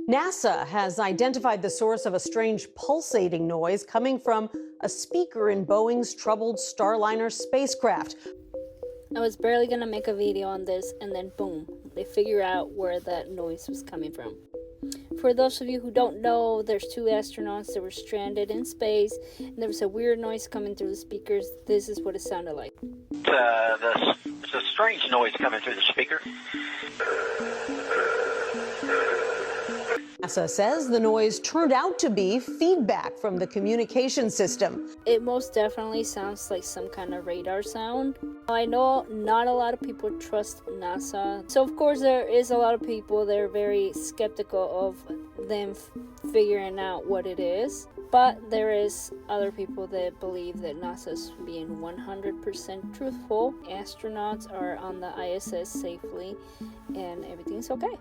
NASA has identified the source of a strange pulsating noise coming from a speaker in Boeing's troubled Starliner spacecraft. I was barely gonna make a video on this, and then boom, they figure out where that noise was coming from. For those of you who don't know, there's two astronauts that were stranded in space, and there was a weird noise coming through the speakers. This is what it sounded like. It's a strange noise coming through the speaker. NASA says the noise turned out to be feedback from the communication system. It most definitely sounds like some kind of radar sound. I know not a lot of people trust NASA, so of course there is a lot of people that are very skeptical of them figuring out what it is. But there is other people that believe that NASA's being 100% truthful. Astronauts are on the ISS safely and everything's okay.